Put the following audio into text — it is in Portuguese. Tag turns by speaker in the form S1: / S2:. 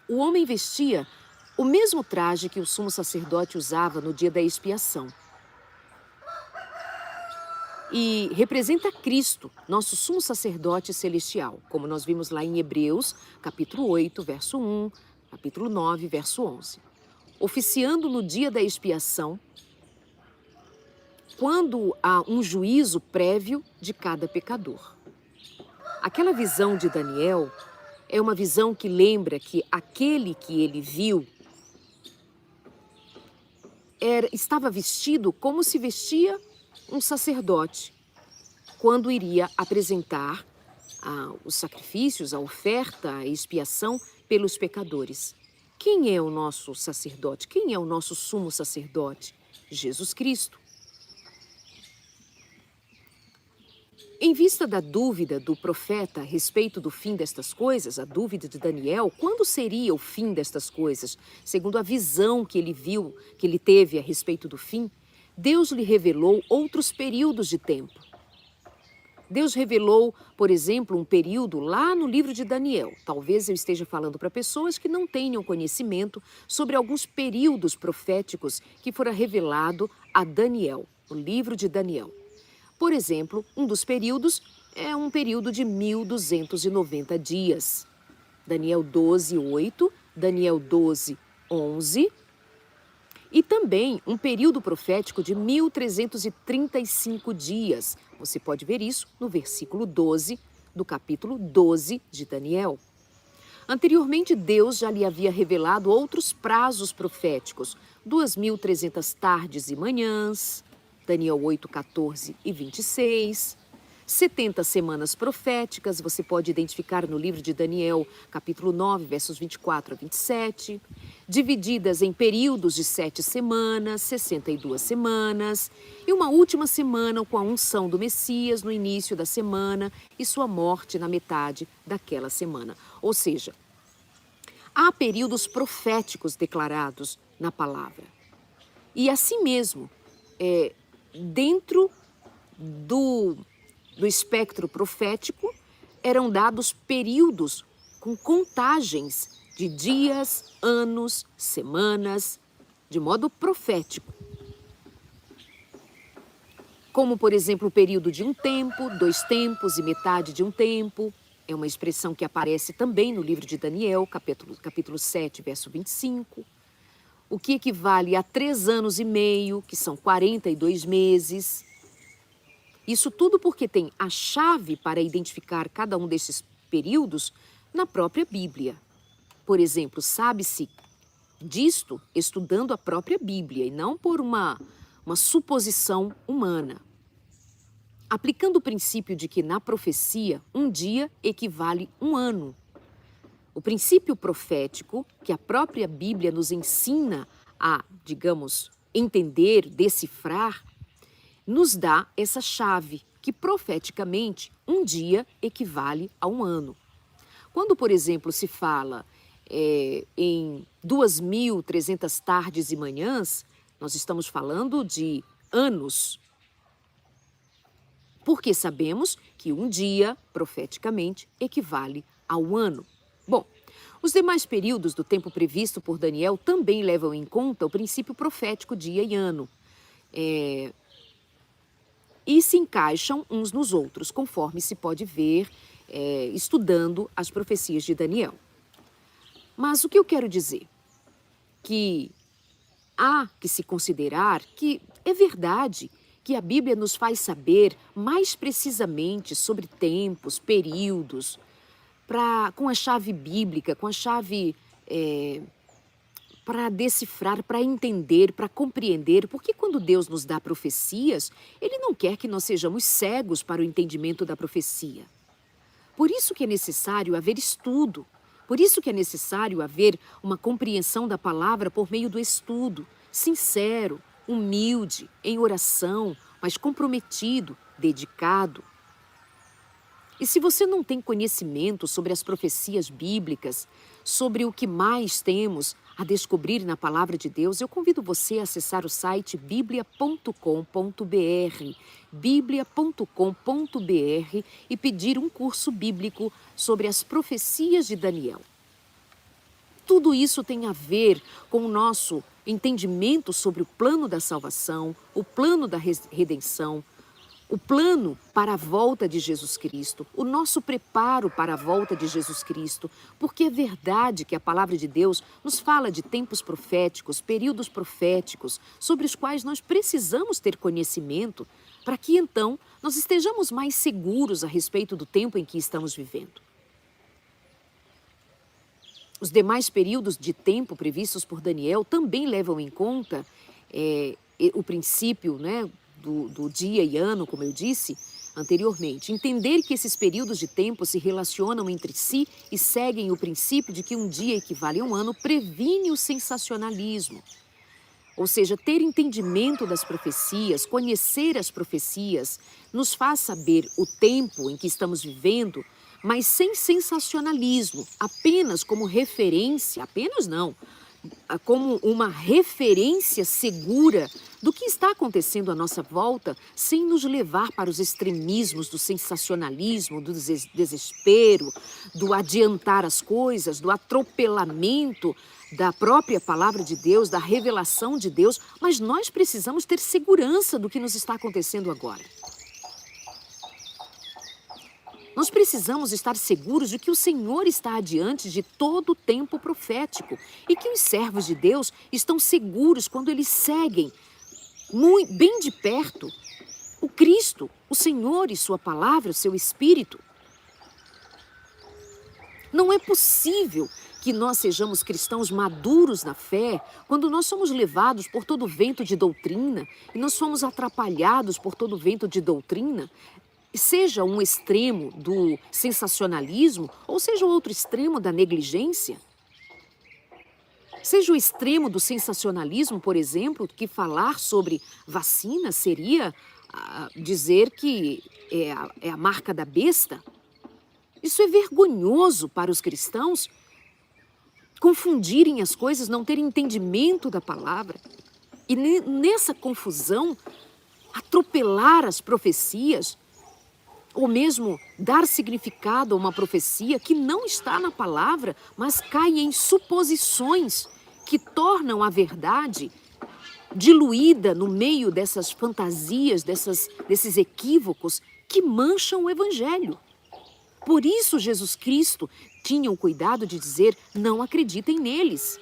S1: o homem vestia o mesmo traje que o sumo sacerdote usava no dia da expiação. E representa Cristo, nosso sumo sacerdote celestial, como nós vimos lá em Hebreus, capítulo 8, verso 1, capítulo 9, verso 11. Oficiando no dia da expiação, quando há um juízo prévio de cada pecador. Aquela visão de Daniel é uma visão que lembra que aquele que ele viu estava vestido como se vestia um sacerdote quando iria apresentar os sacrifícios, a oferta, a expiação pelos pecadores. Quem é o nosso sacerdote? Quem é o nosso sumo sacerdote? Jesus Cristo. Em vista da dúvida do profeta a respeito do fim destas coisas, a dúvida de Daniel, quando seria o fim destas coisas? Segundo a visão que ele viu, que ele teve a respeito do fim, Deus lhe revelou outros períodos de tempo. Deus revelou, por exemplo, um período lá no livro de Daniel. Talvez eu esteja falando para pessoas que não tenham conhecimento sobre alguns períodos proféticos que foram revelados a Daniel, o livro de Daniel. Por exemplo, um dos períodos é um período de 1290 dias. Daniel 12, 8, Daniel 12, 11. E também um período profético de 1335 dias. Você pode ver isso no versículo 12 do capítulo 12 de Daniel. Anteriormente, Deus já lhe havia revelado outros prazos proféticos, 2.300 tardes e manhãs, Daniel 8, 14 e 26, 70 semanas proféticas, você pode identificar no livro de Daniel, capítulo 9, versos 24 a 27, divididas em períodos de 7 semanas, 62 semanas, e uma última semana com a unção do Messias no início da semana e sua morte na metade daquela semana. Ou seja, há períodos proféticos declarados na palavra. E assim mesmo, dentro do espectro profético, eram dados períodos com contagens de dias, anos, semanas, de modo profético. Como, por exemplo, o período de um tempo, 2 tempos e metade de um tempo. É uma expressão que aparece também no livro de Daniel, capítulo 7, verso 25. O que equivale a 3 anos e meio, que são 42 meses. Isso tudo porque tem a chave para identificar cada um desses períodos na própria Bíblia. Por exemplo, sabe-se disto estudando a própria Bíblia e não por uma suposição humana. Aplicando o princípio de que na profecia um dia equivale um ano. O princípio profético que a própria Bíblia nos ensina a, digamos, entender, decifrar, nos dá essa chave, que profeticamente um dia equivale a um ano. Quando, por exemplo, se fala em 2.300 tardes e manhãs, nós estamos falando de anos. Porque sabemos que um dia, profeticamente, equivale a um ano. Bom, os demais períodos do tempo previsto por Daniel também levam em conta o princípio profético dia e ano. E se encaixam uns nos outros, conforme se pode ver estudando as profecias de Daniel. Mas o que eu quero dizer? Que há que se considerar que é verdade que a Bíblia nos faz saber mais precisamente sobre tempos, períodos, com a chave bíblica, com a chave para decifrar, para entender, para compreender, porque quando Deus nos dá profecias, Ele não quer que nós sejamos cegos para o entendimento da profecia. Por isso que é necessário haver estudo, por isso que é necessário haver uma compreensão da palavra por meio do estudo, sincero, humilde, em oração, mas comprometido, dedicado. E se você não tem conhecimento sobre as profecias bíblicas, sobre o que mais temos a descobrir na palavra de Deus, eu convido você a acessar o site biblia.com.br, biblia.com.br e pedir um curso bíblico sobre as profecias de Daniel. tudo isso tem a ver com o nosso entendimento sobre o plano da salvação, o plano da redenção, o plano para a volta de Jesus Cristo, o nosso preparo para a volta de Jesus Cristo, porque é verdade que a palavra de Deus nos fala de tempos proféticos, períodos proféticos, sobre os quais nós precisamos ter conhecimento para que então nós estejamos mais seguros a respeito do tempo em que estamos vivendo. Os demais períodos de tempo previstos por Daniel também levam em conta o princípio, né, do dia e ano, como eu disse anteriormente. Entender que esses períodos de tempo se relacionam entre si e seguem o princípio de que um dia equivale a um ano previne o sensacionalismo. Ou seja, ter entendimento das profecias, conhecer as profecias, nos faz saber o tempo em que estamos vivendo, mas sem sensacionalismo, apenas como referência, apenas não, como uma referência segura do que está acontecendo à nossa volta, sem nos levar para os extremismos do sensacionalismo, do desespero, do adiantar as coisas, do atropelamento da própria palavra de Deus, da revelação de Deus, mas nós precisamos ter segurança do que nos está acontecendo agora. Nós precisamos estar seguros de que o Senhor está adiante de todo o tempo profético e que os servos de Deus estão seguros quando eles seguem muito, bem de perto o Cristo, o Senhor e sua palavra, o seu Espírito. Não é possível que nós sejamos cristãos maduros na fé quando nós somos levados por todo vento de doutrina e nós somos atrapalhados por todo vento de doutrina, seja um extremo do sensacionalismo ou seja o outro extremo da negligência. Seja o extremo do sensacionalismo, por exemplo, que falar sobre vacina seria dizer que é a marca da besta. Isso é vergonhoso para os cristãos confundirem as coisas, não terem entendimento da palavra. E nessa confusão, atropelar as profecias, ou mesmo dar significado a uma profecia que não está na palavra, mas cai em suposições que tornam a verdade diluída no meio dessas fantasias, desses equívocos que mancham o Evangelho. Por isso Jesus Cristo tinha o cuidado de dizer, não acreditem neles.